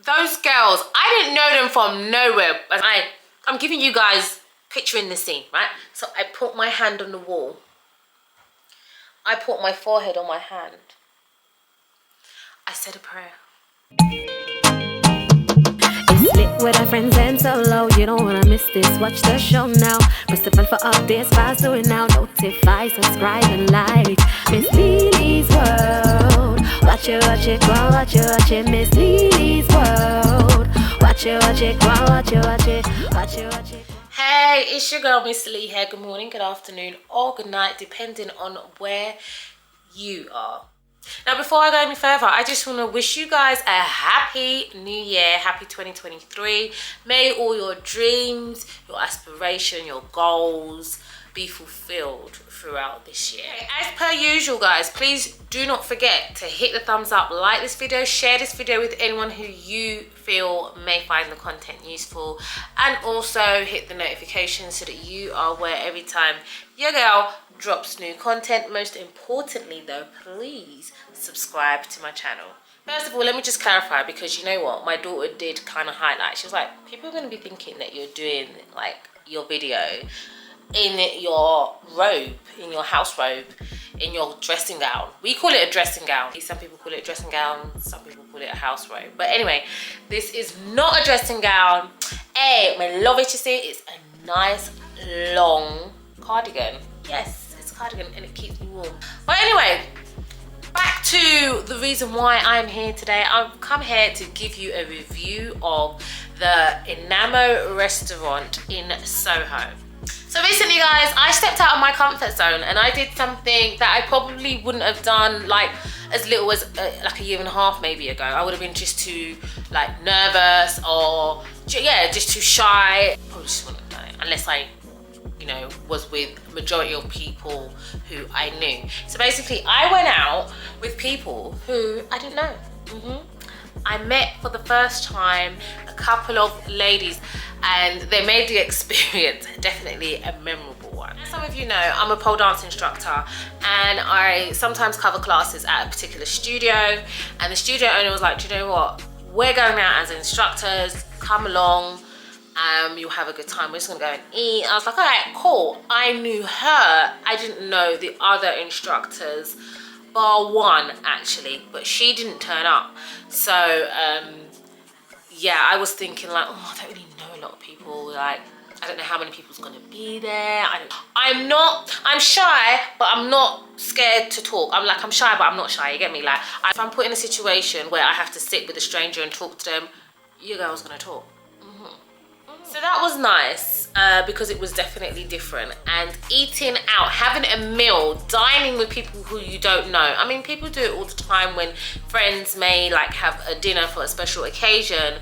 Those girls, I didn't know them from nowhere. I'm giving you guys picturing the scene, right? So I put my hand on the wall. I put my forehead on my hand. I said a prayer. It's lit with our friends and solo. You don't wanna miss this. Watch the show now. Press the bell for updates. Fast do it now. Notify, subscribe and like. Miss Lily's World. Watch it, go on, watch it. Miss Lily's World. Watch it, go on, watch it. Hey, it's your girl Miss Lee here. Good morning, good afternoon, or good night, depending on where you are. Now, before I go any further, I just want to wish you guys a happy new year, happy 2023. May all your dreams, your aspiration, your goals be fulfilled throughout this year. As per usual, guys, please do not forget to hit the thumbs up, like this video, share this video with anyone who you feel may find the content useful, and also hit the notifications so that you are aware every time your girl drops new content. Most importantly though, please subscribe to my channel. First of all, let me just clarify, because you know what, my daughter did kind of highlight. She was like, people are going to be thinking that you're doing like your video in your robe, in your house robe, in your dressing gown. We call it a dressing gown. Some people call it a dressing gown, some people call it a house robe. But anyway, this is not a dressing gown. Hey, I love it, you see. It's a nice long cardigan. Yes, it's a cardigan and it keeps me warm. But anyway, back to the reason why I'm here today. I've come here to give you a review of the Inamo restaurant in Soho. So recently, guys, I stepped out of my comfort zone and I did something that I probably wouldn't have done like as little as like a year and a half maybe ago. I would have been just too like nervous, or yeah, just too shy. Probably just wouldn't have done it unless I, you know, was with majority of people who I knew. So basically, I went out with people who I didn't know. I met for the first time a couple of ladies, and they made the experience definitely a memorable one. As some of you know, I'm a pole dance instructor, and I sometimes cover classes at a particular studio, and the studio owner was like, do you know what, we're going out as instructors, come along, you'll have a good time, we're just gonna go and eat. I was like, all right, cool. I knew her, I didn't know the other instructors, bar one actually, but she didn't turn up. So yeah, I was thinking like, oh, I don't really know a lot of people, like I don't know how many people's gonna be there. I'm shy, but I'm not scared to talk. I'm shy, but I'm not shy, you get me? Like, if I'm put in a situation where I have to sit with a stranger and talk to them, your girl's gonna talk. So that was nice, because it was definitely different. And eating out, having a meal, dining with people who you don't know. I mean, people do it all the time when friends may like have a dinner for a special occasion.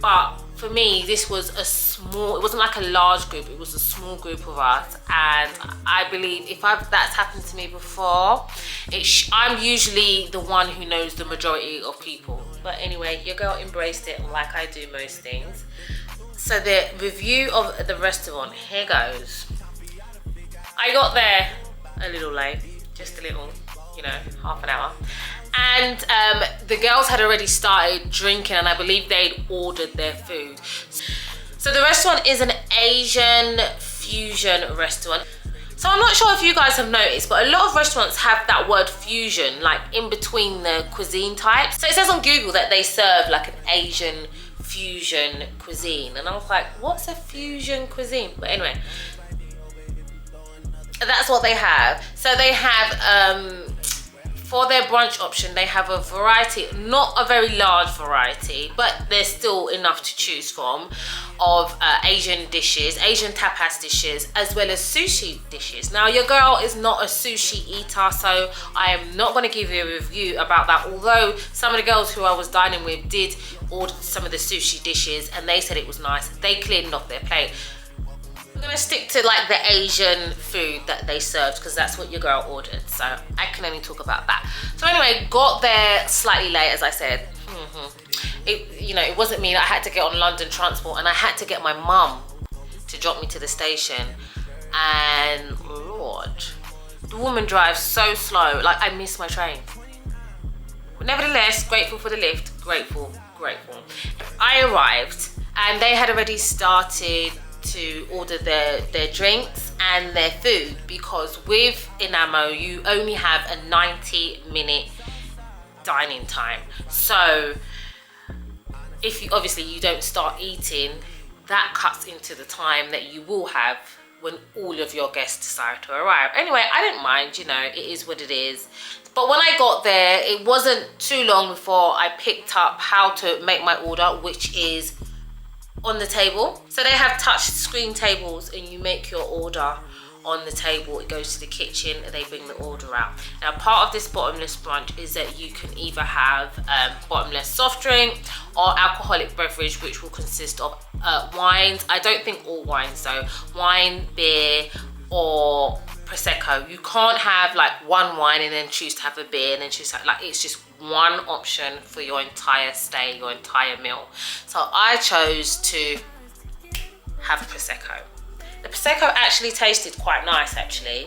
But for me, this was a small, it wasn't like a large group, it was a small group of us. And I believe if that's happened to me before, I'm usually the one who knows the majority of people. But anyway, your girl embraced it like I do most things. So the review of the restaurant, here goes. I got there a little late, just a little, you know, half an hour. And the girls had already started drinking, and I believe they'd ordered their food. So the restaurant is an Asian fusion restaurant. So I'm not sure if you guys have noticed, but a lot of restaurants have that word fusion, like in between the cuisine types. So it says on Google that they serve like an Asian fusion cuisine, and I was like, what's a fusion cuisine? But anyway, that's what they have. So they have for their brunch option, they have a variety, not a very large variety, but there's still enough to choose from, of Asian dishes, Asian tapas dishes, as well as sushi dishes. Now, your girl is not a sushi eater, so I am not going to give you a review about that, although some of the girls who I was dining with did order some of the sushi dishes and they said it was nice. They cleaned off their plate. I'm gonna stick to like the Asian food that they served, because that's what your girl ordered, so I can only talk about that. So anyway, got there slightly late, as I said. It wasn't me. I had to get on London transport, and I had to get my mum to drop me to the station. And Lord, the woman drives so slow, like I missed my train. But nevertheless, grateful for the lift, grateful. grateful. I arrived and they had already started to order their drinks and their food, because with Inamo you only have a 90-minute dining time. So if you obviously you don't start eating, that cuts into the time that you will have when all of your guests decide to arrive. Anyway, I didn't mind, you know, it is what it is. But when I got there, it wasn't too long before I picked up how to make my order, which is on the table. So they have touch screen tables and you make your order on the table. It goes to the kitchen and they bring the order out. Now, part of this bottomless brunch is that you can either have bottomless soft drink or alcoholic beverage, which will consist of wines. I don't think all wines though. Wine, beer, or Prosecco. You can't have like one wine and then choose to have a beer and then choose to have, like, it's just one option for your entire stay, your entire meal. So I chose to have Prosecco. The Prosecco actually tasted quite nice actually.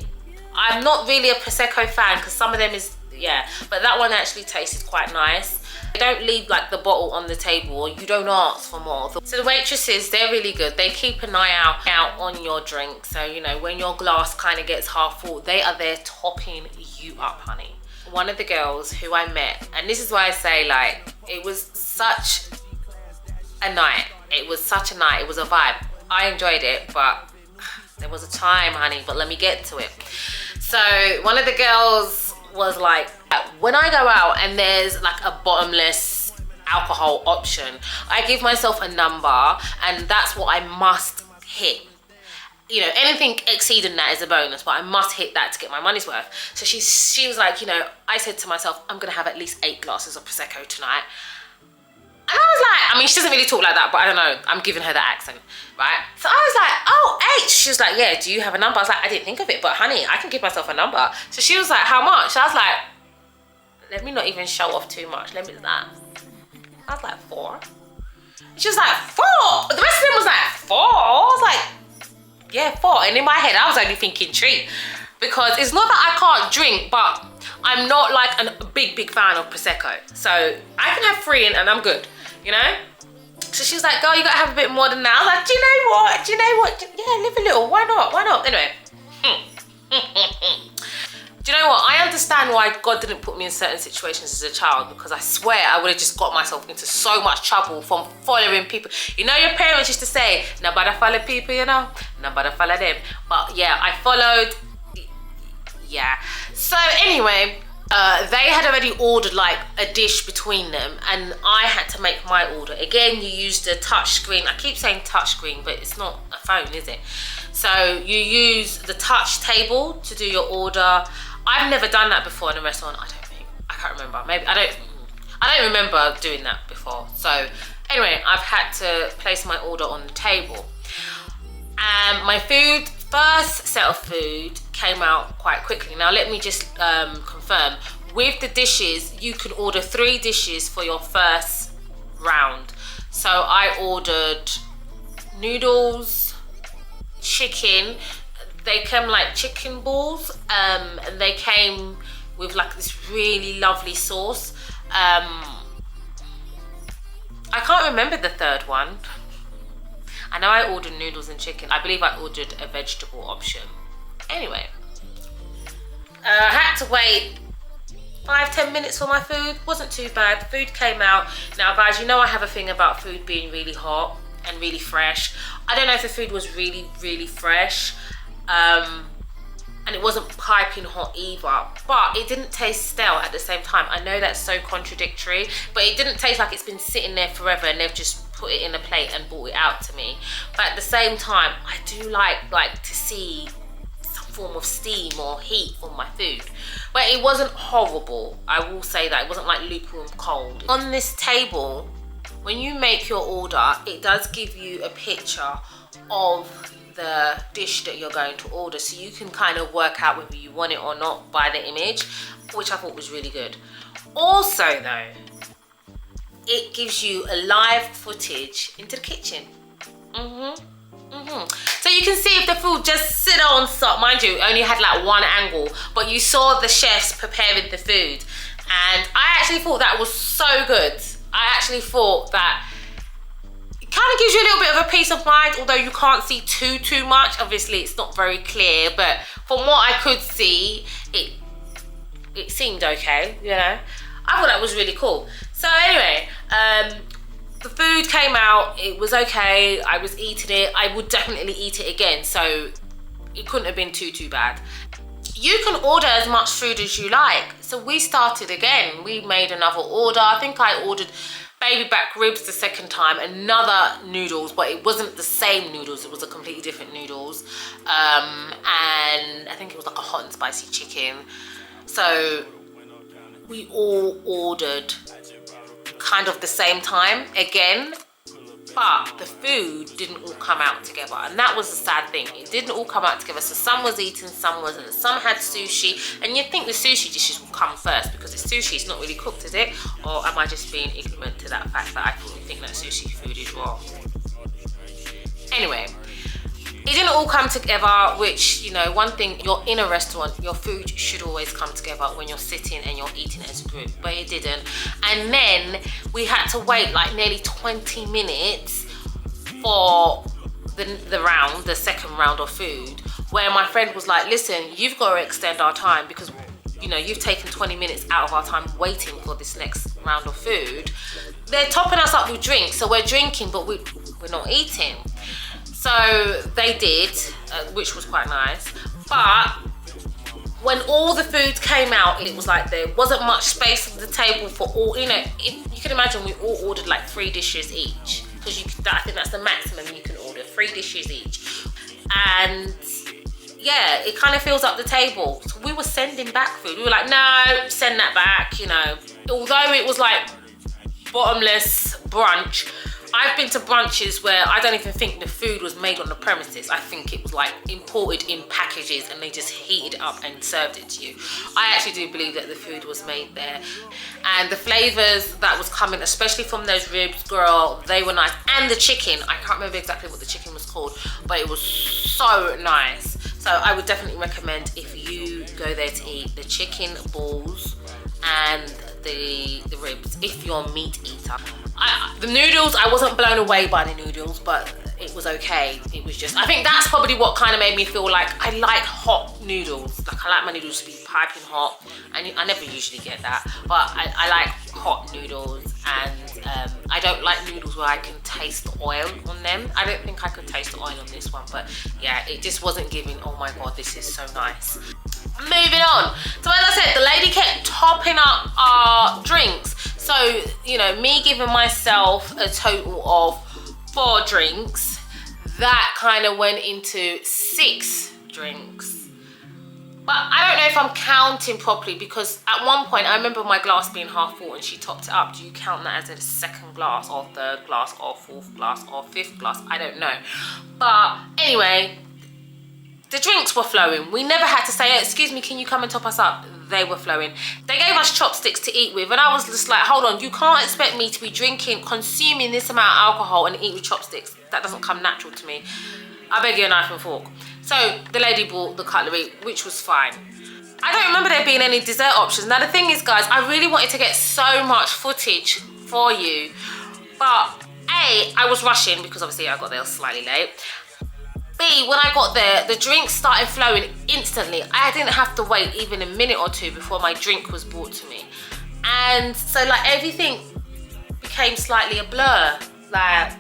I'm not really a Prosecco fan because some of them is, yeah, but that one actually tasted quite nice. They don't leave like the bottle on the table, or you don't ask for more. So the waitresses, they're really good. They keep an eye out on your drink. So, you know, when your glass kind of gets half full, they are there topping you up, honey. One of the girls who I met, and this is why I say, like, it was such a night. It was such a night. It was a vibe. I enjoyed it, but there was a time, honey, but let me get to it. So one of the girls was like, when I go out and there's like a bottomless alcohol option, I give myself a number and that's what I must hit. You know, anything exceeding that is a bonus, but I must hit that to get my money's worth. So she was like, you know, I said to myself, I'm gonna have at least 8 glasses of Prosecco tonight. And I was like, I mean, she doesn't really talk like that, but I don't know, I'm giving her that accent, right? So I was like, oh, 8. She was like, yeah, do you have a number? I was like, I didn't think of it, but honey, I can give myself a number. So she was like, how much? I was like, let me not even show off too much. Let me do that. I was like, 4. She was like, 4? The rest of them was like, 4? I was like, yeah, 4. And in my head, I was only thinking 3. Because it's not that I can't drink, but I'm not like a big fan of Prosecco. So I can have 3 and I'm good, you know? So she was like, girl, you gotta have a bit more than that. I was like, do you know what? Do you know what? Yeah, live a little. Why not? Why not? Anyway. Do you know what? I understand why God didn't put me in certain situations as a child, because I swear I would have just got myself into so much trouble from following people. You know, your parents used to say, nobody follow people, you know? Nobody follow them. But yeah, I followed. Yeah. So anyway, they had already ordered like a dish between them and I had to make my order. Again, you use the touch screen. I keep saying touch screen, but it's not a phone, is it? So you use the touch table to do your order. I've never done that before in a restaurant, I don't think. I can't remember. Maybe I don't remember doing that before. So anyway, I've had to place my order on the table. And my first set of food came out quite quickly. Now let me just confirm. With the dishes, you can order 3 dishes for your first round. So I ordered noodles, chicken. They came like chicken balls, and they came with like this really lovely sauce. I can't remember the third one. I know I ordered noodles and chicken. I believe I ordered a vegetable option. Anyway, I had to wait 5-10 minutes for my food. Wasn't too bad. The food came out. Now guys, you know I have a thing about food being really hot and really fresh. I don't know if the food was really fresh. And it wasn't piping hot either, but it didn't taste stale at the same time. I know that's so contradictory, but it didn't taste like it's been sitting there forever and they've just put it in a plate and brought it out to me. But at the same time, I do like to see some form of steam or heat on my food. But it wasn't horrible, I will say that. It wasn't like lukewarm cold. On this table, when you make your order, it does give you a picture of the dish that you're going to order, so you can kind of work out whether you want it or not by the image, which I thought was really good. Also though, it gives you a live footage into the kitchen. So you can see if the food just sit on top. Mind you, it only had like one angle, but you saw the chefs preparing the food, and I actually thought that was so good. I actually thought that it kind of gives you a little bit of a peace of mind, although you can't see too much. Obviously, it's not very clear, but from what I could see, it seemed okay, you know. I thought that was really cool. So anyway, the food came out, it was okay, I was eating it, I would definitely eat it again, so it couldn't have been too bad. You can order as much food as you like. So we started again, we made another order. I think I ordered baby back ribs the second time, another noodles, but it wasn't the same noodles, it was a completely different noodles. And I think it was like a hot and spicy chicken. So we all ordered kind of the same time again, but the food didn't all come out together, and that was the sad thing. It didn't all come out together. So some was eaten, some wasn't. Some had sushi, and you'd think the sushi dishes would come first because the sushi is not really cooked, is it? Or am I just being ignorant to that fact that I think that sushi food is raw? Anyway, it didn't all come together, which, you know, one thing, you're in a restaurant, your food should always come together when you're sitting and you're eating as a group, but it didn't. And then we had to wait like nearly 20 minutes for the second round of food, where my friend was like, listen, you've got to extend our time because, you know, you've taken 20 minutes out of our time waiting for this next round of food. They're topping us up with drinks, so we're drinking, but we're not eating. So they did, which was quite nice. But when all the food came out, it was like there wasn't much space at the table for all, you know, you can imagine we all ordered like 3 dishes each. Because I think that's the maximum you can order, 3 dishes each. And yeah, it kind of fills up the table. So we were sending back food. We were like, no, send that back, you know. Although it was like bottomless brunch, I've been to brunches where I don't even think the food was made on the premises. I think it was like imported in packages and they just heated it up and served it to you. I actually do believe that the food was made there. And the flavors that was coming, especially from those ribs, girl, they were nice. And the chicken, I can't remember exactly what the chicken was called, but it was so nice. So I would definitely recommend, if you go there to eat, the chicken balls and the ribs, if you're a meat eater. The noodles, I wasn't blown away by the noodles, but it was okay. It was just, I think that's probably what kind of made me feel like I like hot noodles. Like I like my noodles to be piping hot, and I never usually get that, but I like hot noodles. And I don't like noodles where I can taste the oil on them. I don't think I could taste the oil on this one, but yeah, it just wasn't giving, oh my god, this is so nice. Moving on. So as I said, the lady kept topping up our drinks. So, you know, me giving myself a total of 4 drinks, that kind of went into 6 drinks. But I don't know if I'm counting properly, because at one point I remember my glass being half full and she topped it up. Do you count that as a second glass or third glass or fourth glass or fifth glass? I don't know. But anyway, the drinks were flowing. We never had to say, oh, excuse me, can you come and top us up? They were flowing. They gave us chopsticks to eat with, and I was just like, hold on, you can't expect me to be drinking, consuming this amount of alcohol and eat with chopsticks. That doesn't come natural to me. I beg you a knife and fork. So the lady bought the cutlery, which was fine. I don't remember there being any dessert options. Now the thing is, guys, I really wanted to get so much footage for you, but A, I was rushing because obviously I got there slightly late. B, when I got there, the drinks started flowing instantly. I didn't have to wait even a minute or 2 before my drink was brought to me. And so like everything became slightly a blur. Like,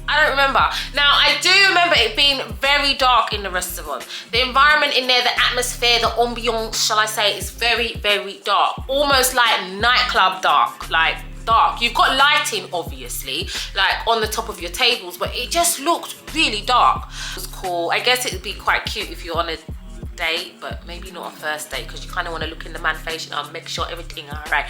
I don't remember. Now, I do remember it being very dark in the restaurant. The environment in there, the atmosphere, the ambiance, shall I say, is very, very dark. Almost like nightclub dark, like dark. You've got lighting, obviously, like on the top of your tables, but it just looked really dark. It was cool. I guess it would be quite cute if you're on a date, but maybe not a first date, because you kind of want to look in the man's face and make sure everything all right.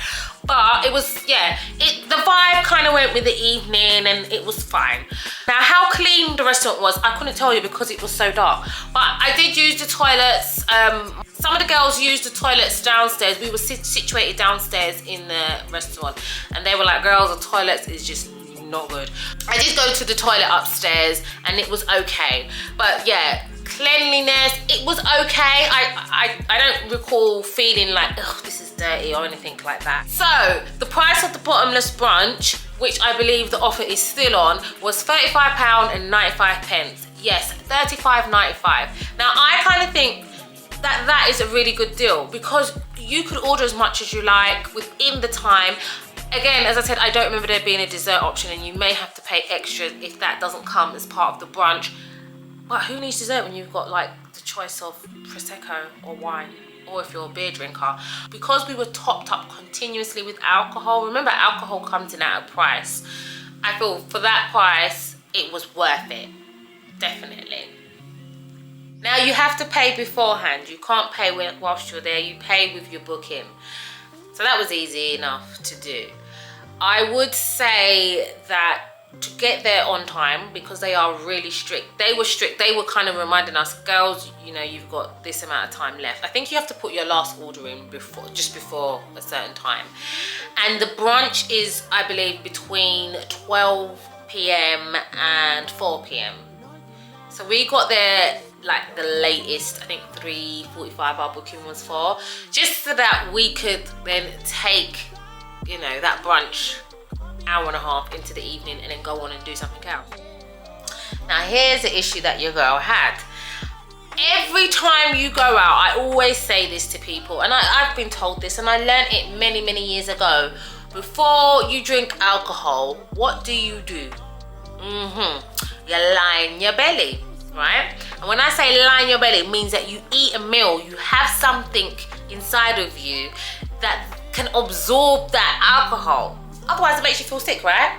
But it was, yeah, the vibe kind of went with the evening and it was fine. Now, how clean the restaurant was, I couldn't tell you because it was so dark, but I did use the toilets. Some of the girls used the toilets downstairs. We were situated downstairs in the restaurant, and they were like, girls, the toilets is just not good. I did go to the toilet upstairs and it was okay, but yeah, Cleanliness, it was okay. I don't recall feeling like, oh, this is dirty or anything like that. So the price of the bottomless brunch, which I believe the offer is still on, was £35.95. Yes, £35.95. Now I kind of think that that is a really good deal because you could order as much as you like within the time. Again, as I said, I don't remember there being a dessert option, and you may have to pay extra if that doesn't come as part of the brunch. But who needs dessert when you've got like the choice of Prosecco or wine, or if you're a beer drinker? Because we were topped up continuously with alcohol. Remember, alcohol comes in at a price. I feel for that price, it was worth it. Definitely. Now you have to pay beforehand. You can't pay whilst you're there. You pay with your booking. So that was easy enough to do. I would say that to get there on time, because they are really strict. They were strict. They were kind of reminding us, girls, you know, you've got this amount of time left. I think you have to put your last order in just before a certain time. And the brunch is, I believe, between 12 p.m. and 4 p.m. So we got there like the latest, I think 3:45 our booking was for, just so that we could then take, you know, that brunch hour and a half into the evening and then go on and do something else. Now here's the issue that your girl had. Every time you go out, I always say this to people, and I've been told this, and I learned it many years ago. Before you drink alcohol, what do? You line your belly, right? And when I say line your belly, it means that you eat a meal, you have something inside of you that can absorb that alcohol. Otherwise it makes you feel sick, right?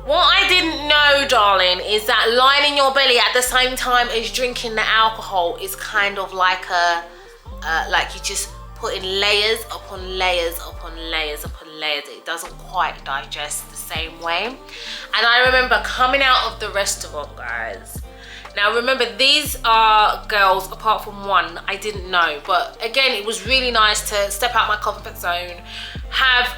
What I didn't know, darling, is that lining your belly at the same time as drinking the alcohol is kind of like like you just putting layers upon layers upon layers upon layers. It doesn't quite digest the same way. And I remember coming out of the restaurant, guys. Now remember, these are girls, apart from one, I didn't know. But again, it was really nice to step out my comfort zone, have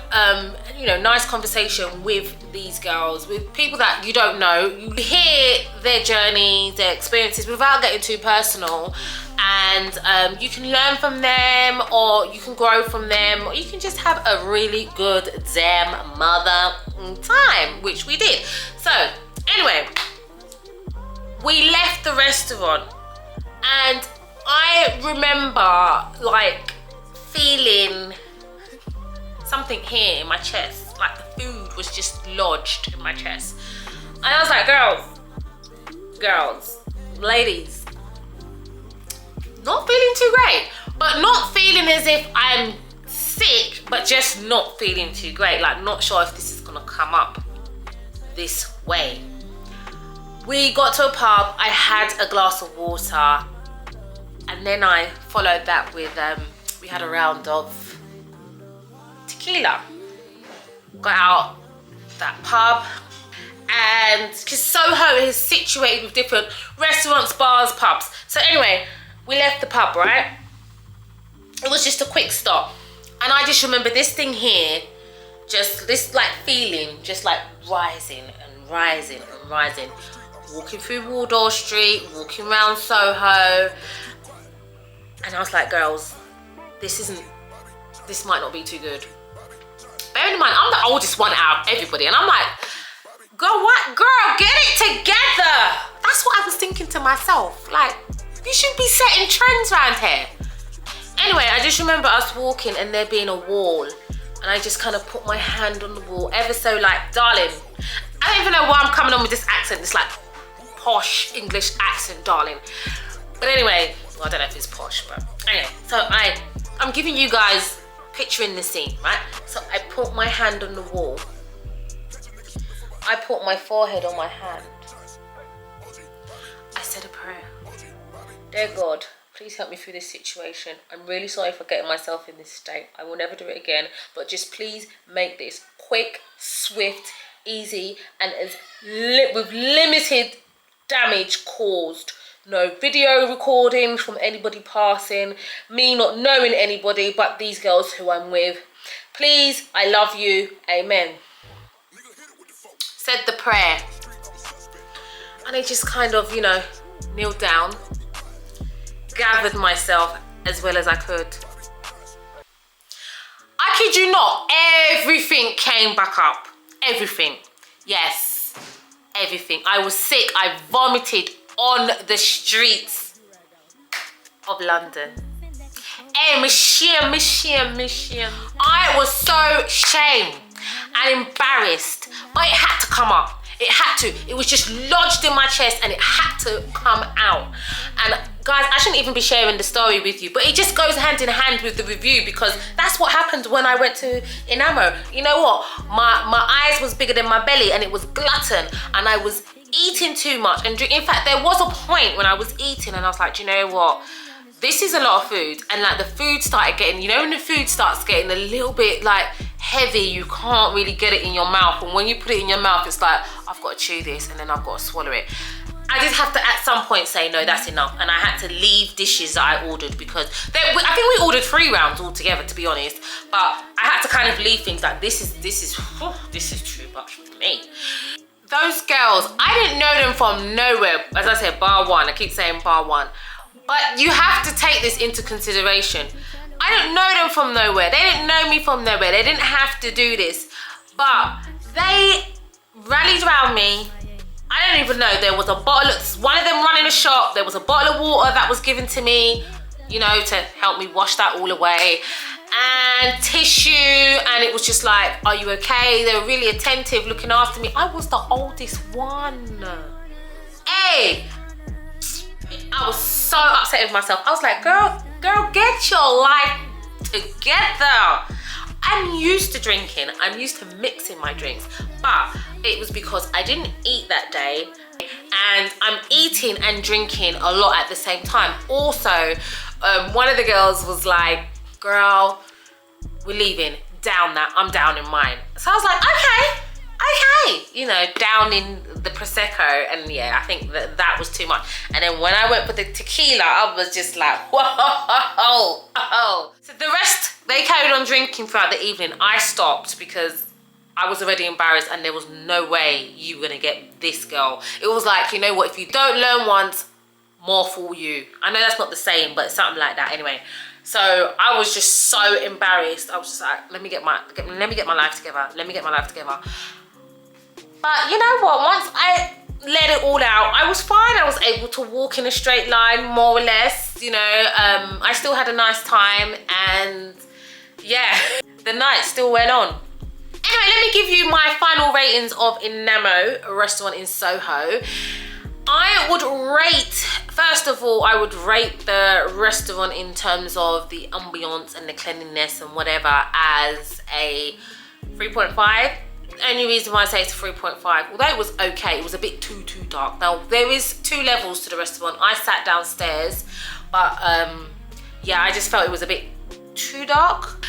you know, nice conversation with these girls, with people that you don't know. You hear their journeys, their experiences without getting too personal, and you can learn from them, or you can grow from them, or you can just have a really good damn mother time, which we did. So anyway, we left the restaurant, and I remember like feeling something here in my chest, like the food was just lodged in my chest. And I was like, girls, ladies, not feeling too great, but not feeling as if I'm sick, but just not feeling too great, like not sure if this is gonna come up this way. We got to a pub, I had a glass of water, and then I followed that with, we had a round of tequila. Got out that pub, and because Soho is situated with different restaurants, bars, pubs. So anyway, we left the pub, right? It was just a quick stop. And I just remember this thing here, just this like feeling, just like rising and rising and rising. Walking through Wardour Street, walking around Soho. And I was like, girls, this might not be too good. Bearing in mind, I'm the oldest one out of everybody. And I'm like, girl, get it together. That's what I was thinking to myself. Like, you should be setting trends around here. Anyway, I just remember us walking and there being a wall. And I just kind of put my hand on the wall, ever so like, darling, I don't even know why I'm coming on with this accent. It's like posh English accent, darling. But anyway, well, I don't know if it's posh, but anyway. So I'm giving you guys picturing the scene, right? So I put my hand on the wall. I put my forehead on my hand. I said a prayer. Dear God, please help me through this situation. I'm really sorry for getting myself in this state. I will never do it again, but just please make this quick, swift, easy, and with limited damage caused. No video recording from anybody passing, me not knowing anybody but these girls who I'm with. Please, I love you, amen. Said the prayer. And it just kind of, you know, kneel down, gathered myself as well as I could. I kid you not, everything came back up. Everything. Yes, everything. I was sick. I vomited on the streets of London. Hey, Michelle. I was so ashamed and embarrassed, but it had to come up. It had to. It was just lodged in my chest and it had to come out. And guys, I shouldn't even be sharing the story with you, but it just goes hand in hand with the review, because that's what happened when I went to Inamo. You know what? My eyes was bigger than my belly and it was glutton, and I was eating too much. And in fact, there was a point when I was eating and I was like, do you know what? This is a lot of food. And like the food started getting, you know, when the food starts getting a little bit like heavy, you can't really get it in your mouth. And when you put it in your mouth, it's like, I've got to chew this and then I've got to swallow it. I just have to at some point say, no, that's enough. And I had to leave dishes that I ordered, because I think we ordered 3 rounds altogether, to be honest. But I had to kind of leave things like, this is too much for me. Those girls, I didn't know them from nowhere. As I said, bar one, I keep saying bar one. But you have to take this into consideration. I didn't know them from nowhere. They didn't know me from nowhere. They didn't have to do this. But they rallied around me. I don't even know. There was a bottle, one of them running a shop. There was a bottle of water that was given to me, you know, to help me wash that all away. And tissue. And it was just like, are you okay? They were really attentive, looking after me. I was the oldest one. Hey. I was so upset with myself. I was like, girl, get your life together. I'm used to drinking. I'm used to mixing my drinks. But it was because I didn't eat that day. And I'm eating and drinking a lot at the same time. Also, one of the girls was like, girl, we're leaving. Down that. I'm down in mine. So I was like, okay. You know, down in the Prosecco, and yeah, I think that was too much. And then when I went for the tequila, I was just like, whoa. So the rest, they carried on drinking throughout the evening. I stopped because I was already embarrassed and there was no way you were gonna get this girl. It was like, you know what, if you don't learn once, more for you. I know that's not the same, but something like that anyway. So I was just so embarrassed. I was just like, let me get my life together. But you know what, once I let it all out, I was fine. I was able to walk in a straight line, more or less, you know. I still had a nice time, and yeah, the night still went on. Anyway, let me give you my final ratings of Inamo, a restaurant in Soho. I would rate, first of all, I would rate the restaurant in terms of the ambiance and the cleanliness and whatever as a 3.5. The only reason why I say it's 3.5, although it was okay, it was a bit too dark. Now, there is 2 levels to the restaurant. I sat downstairs, but yeah, I just felt it was a bit too dark.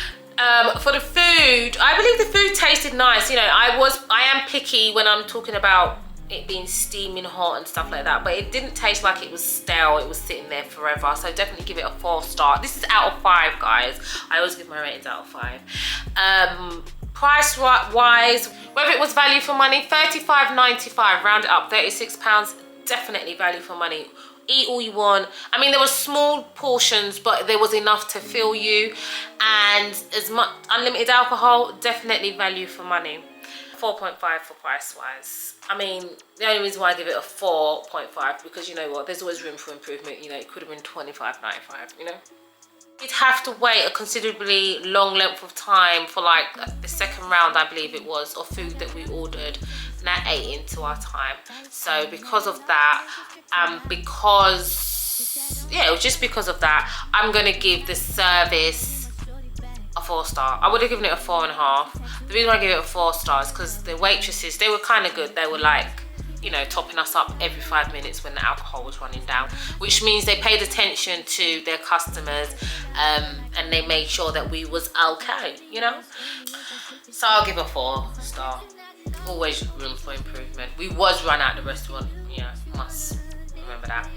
For the food, I believe the food tasted nice. You know, I am picky when I'm talking about it being steaming hot and stuff like that, but it didn't taste like it was stale. It was sitting there forever, so definitely give it a 4-star. This is out of 5, guys. I always give my ratings out of 5. Price wise, whether it was value for money, £35.95, round it up, £36, definitely value for money. Eat all you want. I mean, there were small portions, but there was enough to fill you, and as much unlimited alcohol, definitely value for money. 4.5 for price wise. I mean, the only reason why I give it a 4.5, because you know what, there's always room for improvement. You know, it could have been £25.95, you know. You'd have to wait a considerably long length of time for like the second round, I believe it was, of food that we ordered, and that ate into our time. So because of that, yeah, it was just because of that, I'm gonna give the service a 4-star. I would have given it a 4.5. The reason why I give it a 4-star is because the waitresses, they were kind of good. They were like, you know, topping us up every 5 minutes when the alcohol was running down, which means they paid attention to their customers, and they made sure that we was okay, you know. So I'll give a 4-star. Always room for improvement. We was run out of the restaurant, yeah, must remember that.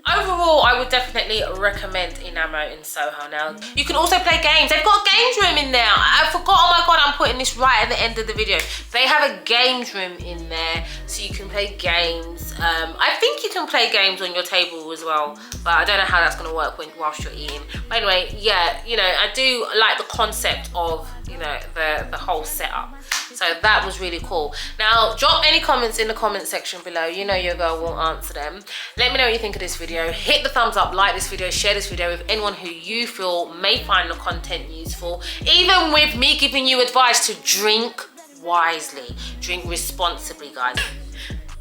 Overall, overall, I would definitely recommend Inamo in Soho. Now, you can also play games. They've got a games room in there. I forgot, oh my God, I'm putting this right at the end of the video. They have a games room in there, so you can play games. I think you can play games on your table as well, but I don't know how that's gonna work whilst you're eating. But anyway, yeah, you know, I do like the concept of, you know, the whole setup. So that was really cool. Now, drop any comments in the comment section below. You know your girl will answer them. Let me know what you think of this video. Hit the thumbs up, like this video, share this video with anyone who you feel may find the content useful. Even with me giving you advice to drink wisely, drink responsibly, guys.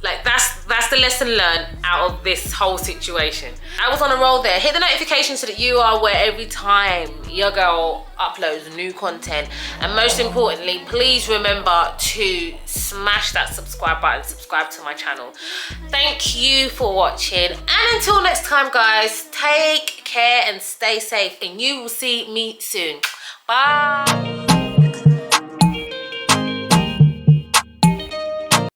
Like, that's the lesson learned out of this whole situation. I was on a roll there. Hit the notification so that you are aware every time your girl uploads new content. And most importantly, please remember to smash that subscribe button, subscribe to my channel. Thank you for watching. And until next time, guys, take care and stay safe. And you will see me soon. Bye.